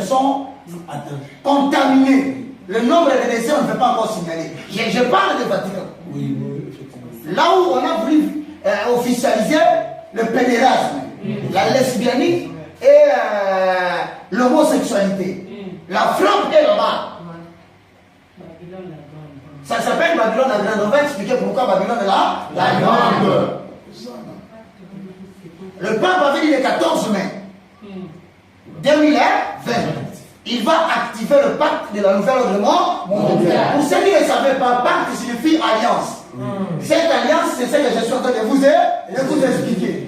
sont contaminés. Le nombre de décès, on ne peut pas encore signaler. Je parle de Vatican. Oui, effectivement. Là où on a voulu officialiser le pédérasme, la lesbianisme et l'homosexualité. La frappe est là-bas. Ça s'appelle Babylone la Grande. On va expliquer pourquoi Babylone est là. La Grande. Le pape avait dit le 14 mai 2020. Il va activer le pacte de la nouvelle ordre mondiale. Pour ceux qui ne savaient pas, pacte signifie alliance. Cette alliance, c'est ce que je suis en train de vous expliquer.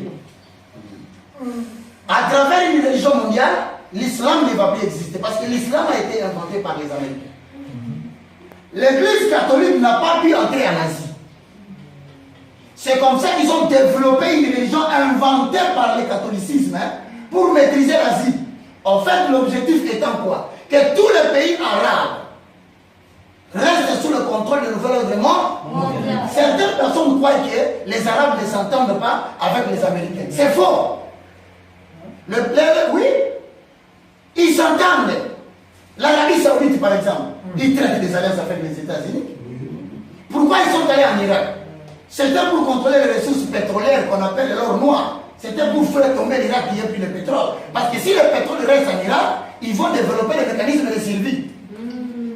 À travers une religion mondiale, l'islam ne va plus exister parce que l'islam a été inventé par les Américains. L'Église catholique n'a pas pu entrer en Asie. C'est comme ça qu'ils ont développé une religion inventée par le catholicisme pour maîtriser l'Asie. En fait, l'objectif étant quoi? Que tous les pays arabes restent sous le contrôle du nouvel ordre mondial. Certaines personnes croient que les Arabes ne s'entendent pas avec les Américains. C'est faux. Oui, ils s'entendent. L'Arabie Saoudite, par exemple, ils traitent des alliances avec les États-Unis. Pourquoi ils sont allés en Irak? C'était pour contrôler les ressources pétrolières qu'on appelle l'or noir. C'était pour faire tomber l'Irak qui a pris le pétrole. Parce que si le pétrole reste en Irak, ils vont développer les mécanismes de survie.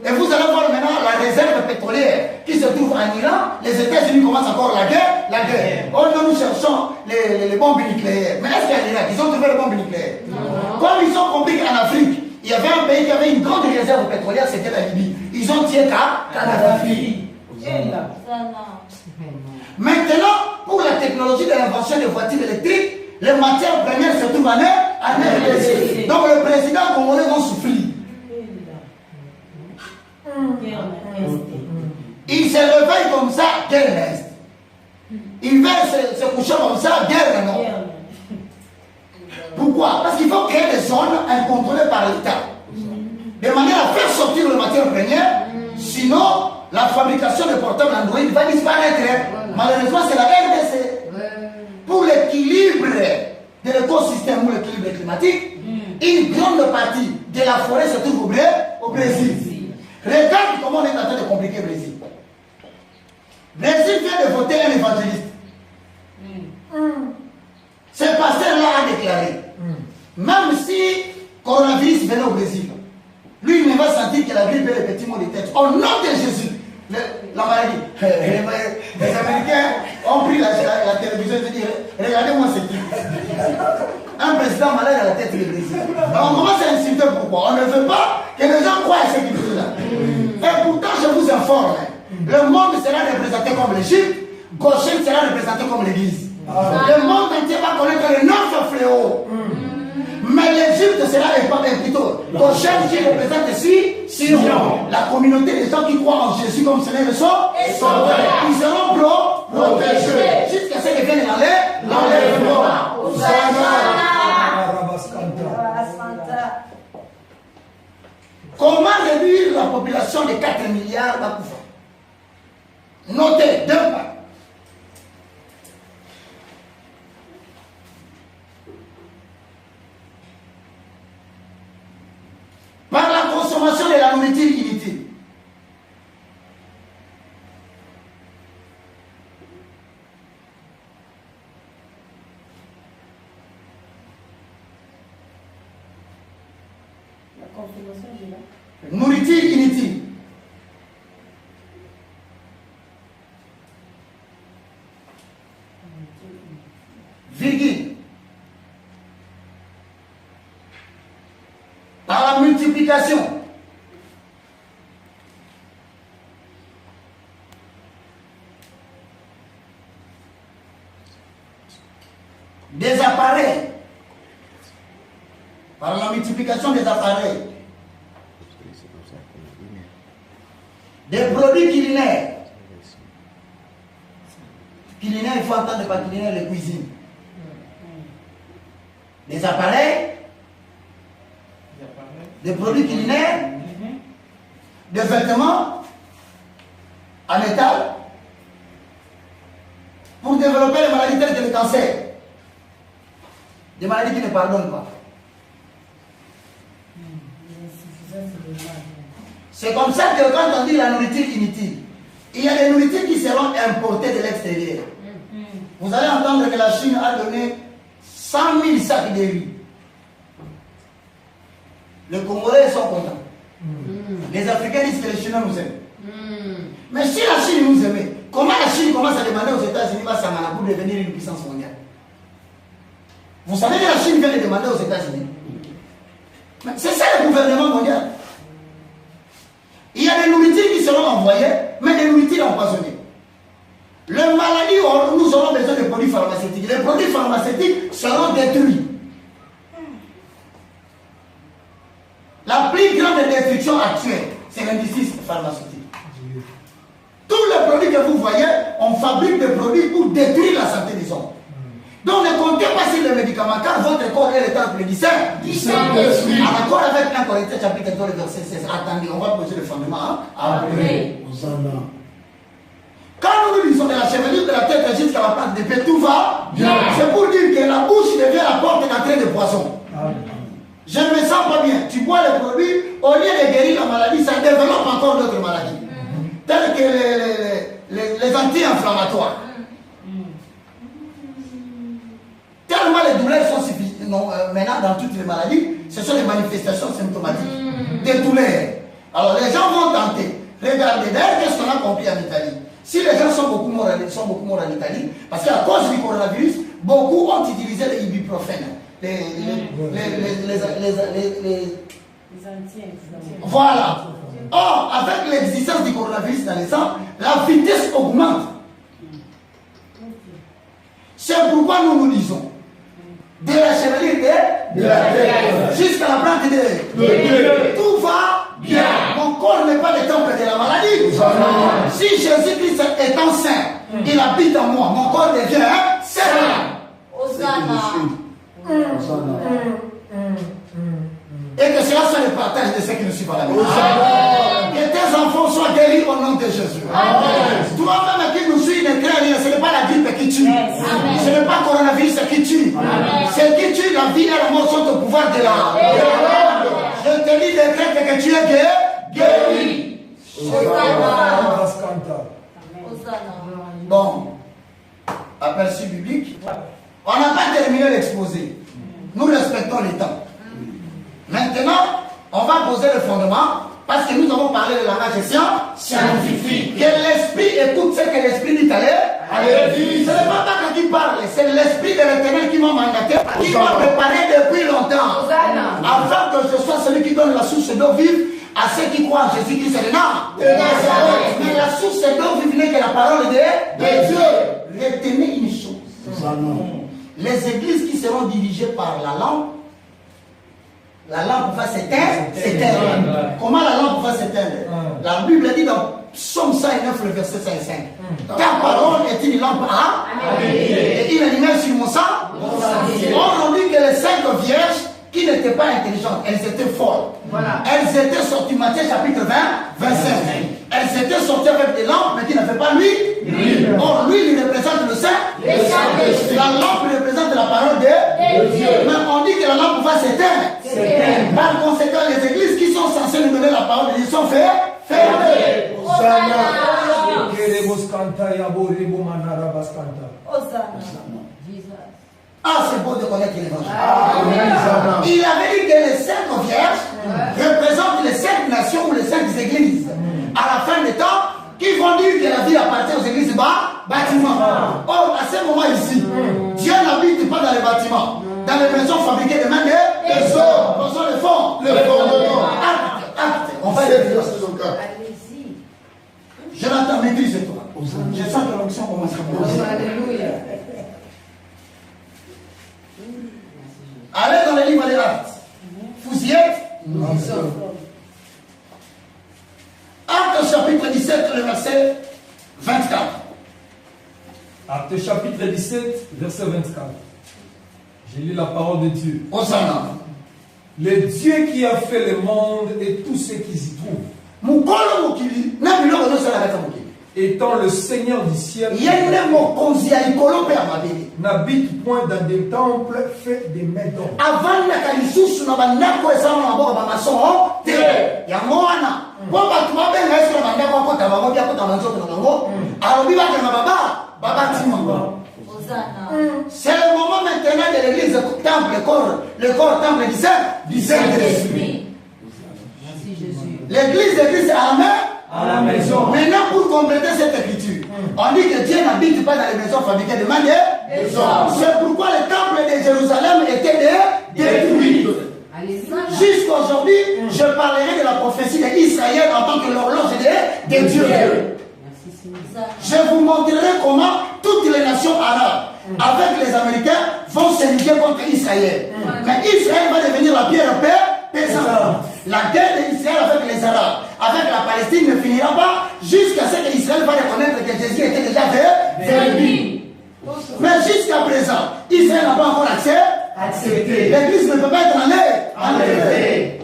Et vous allez voir maintenant la réserve pétrolière qui se trouve en Iran. Les États-Unis commencent encore la guerre. Oh non, nous cherchons les bombes nucléaires. Mais est-ce qu'en Irak, ils ont trouvé les bombes nucléaires? Comme ils ont compris qu'en Afrique, il y avait un pays qui avait une grande réserve pétrolière, c'était la Libye. Ils ont tiré Kadhafi. Maintenant, pour la technologie de l'invention des voitures électriques, les matières premières se trouvent en RDC. Donc le président congolais va souffrir. Il se réveille comme ça, guerre reste. Il va se coucher comme ça, guerre non. Pourquoi? Parce qu'il faut créer des zones incontrôlées par l'État. De manière à faire sortir les matières premières, sinon la fabrication de portables Android va disparaître. Malheureusement, c'est la RDC. Pour l'équilibre de l'écosystème ou l'équilibre climatique, une grande partie de la forêt se trouve au Brésil. Regarde comment on est en train de compliquer le Brésil. Le Brésil vient de voter un évangéliste. Ce pasteur-là a déclaré, même si coronavirus venait au Brésil, lui il ne va sentir que la grippe est le petit mot de tête. Au nom de Jésus, la maladie. Les Américains ont pris la télévision et se disent, regardez-moi ce qui. Un président malade à la tête du Brésil. Alors on commence à insulter pourquoi? On ne veut pas que les gens croient à ce qu'il dit là. Et pourtant, je vous informe, le monde sera représenté comme l'Égypte, Goshen sera représenté comme l'Église. Le monde entier va connaître le 9 fléaux. Mais l'Égypte sera plutôt Goshen qui représente ici Sion. La communauté des gens qui croient en Jésus comme Seigneur le sont, ils seront protégés. Jusqu'à ce qu'ils viennent l'enlèvement. Comment réduire la population de 4 milliards d'Akoufa? Notez, deux pas. Par la consommation de la nourriture inutile. La consommation de la nourriture inutile. Virgule. Par la multiplication des appareils, par la multiplication des appareils, des produits culinaires. Culinaire, il faut entendre par culinaire les cuisines. Des appareils, des produits culinaires, des vêtements en métal, pour développer les maladies telles que le cancer. Des maladies qui ne pardonnent pas. C'est comme ça que quand on dit la nourriture inutile, il y a des nourritures qui seront importées de l'extérieur. Vous allez entendre que la Chine a donné 100 000 sacs de riz. Les Congolais sont contents. Les Africains disent que les Chinois nous aiment. Mais si la Chine nous aimait, comment la Chine commence à demander aux États-Unis pour devenir une puissance mondiale? Vous savez que la Chine vient de demander aux États-Unis. C'est ça le gouvernement mondial. Il y a des nourritures qui seront envoyées, mais des nourritures empoisonnées. Les maladies, nous aurons besoin de produits pharmaceutiques. Les produits pharmaceutiques seront détruits. La plus grande destruction actuelle, c'est l'industrie pharmaceutique. Tous les produits que vous voyez, on fabrique des produits pour détruire la santé des hommes. Donc ne comptez pas sur les médicaments, car votre corps est le temple du Saint-Esprit. En accord avec 1 Corinthiens chapitre 3, verset 16. Attendez, on va poser le fondement. Après. Quand nous lisons de la chevelure de la tête jusqu'à la plante de pied, tout va bien. C'est pour dire que la bouche devient la porte d'entrée de poison. Je ne me sens pas bien. Tu bois le produit, au lieu de guérir la maladie, ça développe encore d'autres maladies. Telles que les anti-inflammatoires. Tellement les douleurs sont suffisantes. Maintenant, dans toutes les maladies, ce sont les manifestations symptomatiques des douleurs. Alors, les gens vont tenter. Regardez, d'ailleurs, qu'est-ce qu'on a compris en Italie? Si les gens sont beaucoup morts en Italie, parce qu'à cause du coronavirus, beaucoup ont utilisé les ibuprofène. Les voilà. Or, avec l'existence du coronavirus dans les sangs, la vitesse augmente. C'est pourquoi nous disons de la chevelure de la tête jusqu'à la plante de Dieu. Tout va bien. Mon corps n'est pas le temple de la maladie. Si Jésus-Christ étant saint, il habite en moi, mon corps devient saint. Et que cela soit le partage de ceux qui nous suivent à la maison. Que tes enfants soient guéris au nom de Jésus. Toi-même qui nous suis, ne crains rien. Ce n'est pas la grippe qui tue. Ce n'est pas le coronavirus qui tue. Ce qui tue, la vie et la mort sont au pouvoir de l'âme. Je te dis de craindre que tu es guéri. Bon, aperçu biblique. On n'a pas terminé l'exposé. Nous respectons les temps. Maintenant, on va poser le fondement parce que nous avons parlé de langage scientifique. Que l'esprit écoute ce que l'esprit dit aller dire. Ce n'est pas Pâques qui parle, c'est l'esprit de l'Éternel qui m'a mandaté, qui m'a préparé depuis longtemps. Afin que je sois celui qui donne la source d'eau vive à ceux qui croient en Jésus-Christ et le nom de Nazareth. Mais la source d'eau vive n'est que la parole de Dieu. Retenez une chose. Les églises qui seront dirigées par la lampe va s'éteindre. Comment la lampe va s'éteindre? La Bible dit dans Psaume 109, le verset 55. Ta parole est une lampe à et une lumière sur mon sang. On dit que les 5 vierges qui n'étaient pas intelligentes, elles étaient folles. Elles étaient sorties, Matthieu chapitre 20, 25. Elles étaient sorties avec des lampes, mais qui n'avaient pas l'huile. Or, l'huile, il représente le Saint. La lampe représente la parole de Dieu. Mais on dit que la lampe va s'éteindre. Par conséquent, les églises qui sont censées nous donner la parole de Dieu sont fermées. Ah, c'est beau de connaître l'évangile. Il avait dit que les 5 vierges représentent les 5 nations ou les 5 églises. À la fin des temps, qui vont dire que la vie appartient aux églises bâtiments. Or, à ce moment ici, Dieu n'habite pas dans les bâtiments, dans les maisons fabriquées de main des hommes. Nous sommes le fond. Acte. On va le dire. Allez-y. Jonathan, maîtrise-toi. Je sens que l'onction commence à bouger. Alléluia. Allez dans le livre des Actes. Vous y êtes? Actes chapitre 17, le verset 24. Actes chapitre 17, verset 24. J'ai lu la parole de Dieu. Hosanna. Le Dieu qui a fait le monde et tout ce qui s'y trouve. Mukolo mukili, na biloko nyonso na kati ya mokili. étant le Seigneur du ciel, n'habite point dans des temples faits des mains d'hommes. C'est le moment maintenant de l'église temple, le corps temple du Saint-Esprit. L'église à la maison. Maintenant, pour compléter cette écriture, on dit que Dieu n'habite pas dans les maisons fabriquées de main des hommes. C'est pourquoi le temple de Jérusalem était détruit. Jusqu'aujourd'hui, je parlerai de la prophétie d'Israël en tant que l'horloge de Dieu. Je vous montrerai comment toutes les nations arabes, avec les Américains, vont s'ériger contre Israël. Mais Israël va devenir la pierre pesante. La guerre d'Israël avec les Arabes, avec la Palestine ne finira pas jusqu'à ce qu'Israël va reconnaître que Jésus était déjà venu. Mais jusqu'à présent, Israël n'a pas encore accepté. L'église ne peut pas être enlevée.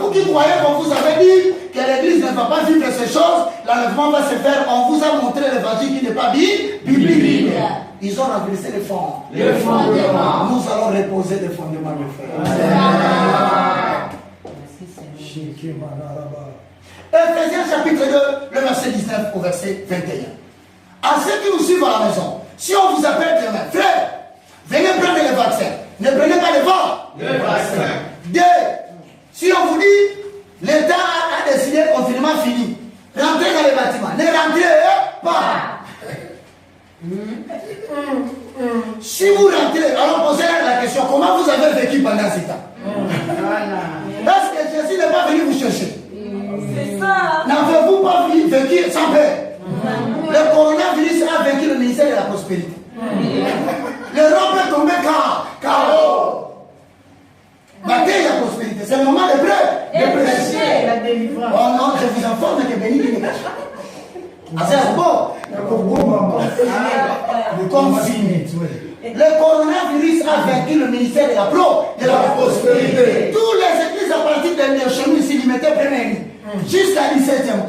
Vous qui croyez qu'on vous avait dit que l'église ne va pas vivre ces choses, l'enlèvement va se faire. On vous a montré l'évangile qui n'est pas biblique. Ils ont renversé les fonds. Les fondements. Nous allons reposer des fondements, mes frères. Ephésiens chapitre 2, le verset 19 au verset 21. À ceux qui nous suivent à la maison, si on vous appelle demain, frère, venez prendre les vaccins. Ne prenez pas les vaccins. Deux, si on vous dit, l'État a décidé confinement fini, rentrez dans les bâtiments. Ne rentrez pas. Si vous rentrez, alors posez-leur la question, comment vous avez vécu pendant ce temps? Est-ce que Jésus n'est pas venu vous chercher? C'est ça. N'avez-vous pas vécu sans paix? Le coronavirus a vaincu le ministère de la prospérité. L'Europe est tombée KO. Battez la prospérité, c'est le moment de prêcher. La délivrance. Oh non, je vous informe que béni qui n'est caché. Ah, c'est bon. Le confiné. Le coronavirus a vaincu le ministère de la prospérité. Tous les églises à partir de chez nous ici, ils mettaient première ligne. Jusqu'à 17e.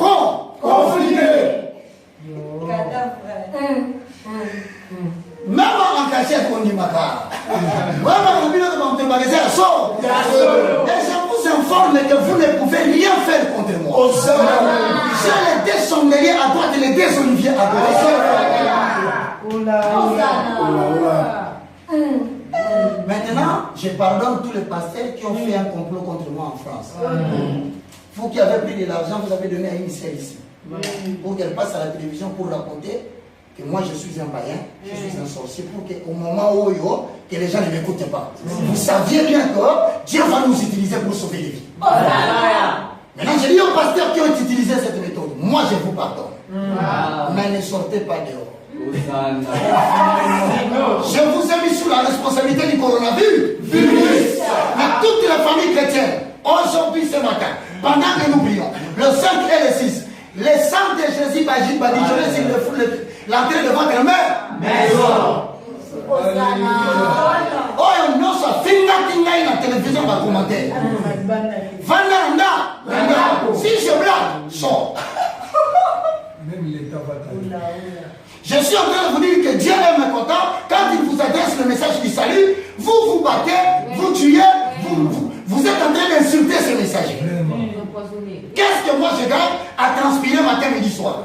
Confiné. Même en cachette, on dit Makar. Même en bureau de mon magasin, sort. Et je vous informe que vous ne pouvez rien faire contre moi. J'ai les deux chandeliers à droite et les deux oliviers à droite. Maintenant, je pardonne tous les pasteurs qui ont fait un complot contre moi en France. Vous qui avez pris de l'argent, vous avez donné à une ciel ici. Pour qu'elle passe à la télévision pour raconter que moi je suis un païen, je suis un sorcier, pour qu'au moment où que les gens ne m'écoutent pas. Vous saviez bien que Dieu va nous utiliser pour sauver les vies. Maintenant, je dis aux pasteurs qui ont utilisé cette méthode, moi je vous pardonne. Mais ne sortez pas dehors. Je vous ai mis sous la responsabilité du coronavirus. Mais toutes les familles chrétiennes, aujourd'hui ce matin, pendant que nous prions, le 5 et le 6, le sang de Jésus va badigeonner sur l'entrée de votre maison. Oh non, ça finga la télévision va commenter. Si je blague, sors. Même l'État va t'aider. Je suis en train de vous dire que Dieu est mécontent quand il vous adresse le message du salut. Vous vous battez, vous tuez, vous êtes en train d'insulter ce messager. Qu'est-ce que moi je gagne à transpirer matin, midi, soir?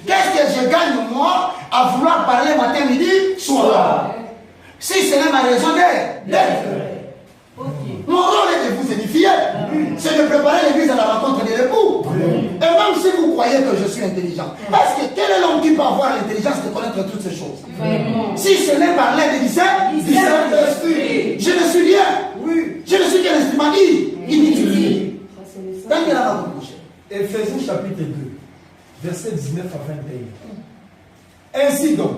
Qu'est-ce que je gagne moi à vouloir parler matin, midi, soir? Si ce n'est ma raison d'être. Mon rôle est de vous édifier. C'est de préparer l'église à la rencontre de l'époux. Et même si vous croyez que je suis intelligent, est-ce que quel est l'homme qui peut avoir l'intelligence de connaître toutes ces choses? Si ce n'est par l'aide du Saint-Esprit, je ne suis rien. Je ne suis qu'un instrument inutile. Tant qu'il a ma bouche. Ephésiens chapitre 2, verset 19 à 21. Ainsi donc,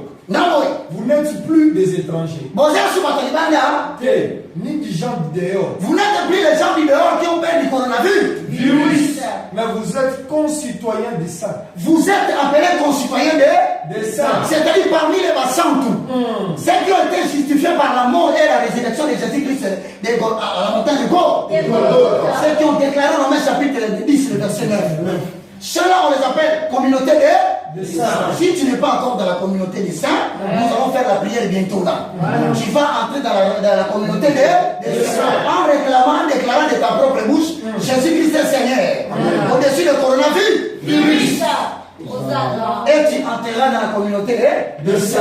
vous n'êtes plus des étrangers, ni des gens du dehors. Vous n'êtes plus les gens du dehors qui ont peur du coronavirus. Mais vous êtes concitoyens des saints. Vous êtes appelés concitoyens des saints. C'est-à-dire parmi les bassants. Ceux qui ont été justifiés par la mort et la résurrection de Jésus-Christ à la montagne du corps. Ceux qui ont déclaré Romains chapitre 10, le verset 9. Ceux-là, on les appelle communauté des saints. Si tu n'es pas encore dans la communauté des saints, nous allons faire la prière bientôt là. Tu vas entrer dans la communauté des saints en réclamant, en déclarant de ta propre bouche Jésus-Christ est Seigneur. Au-dessus du coronavirus. Et tu entreras dans la communauté des saints.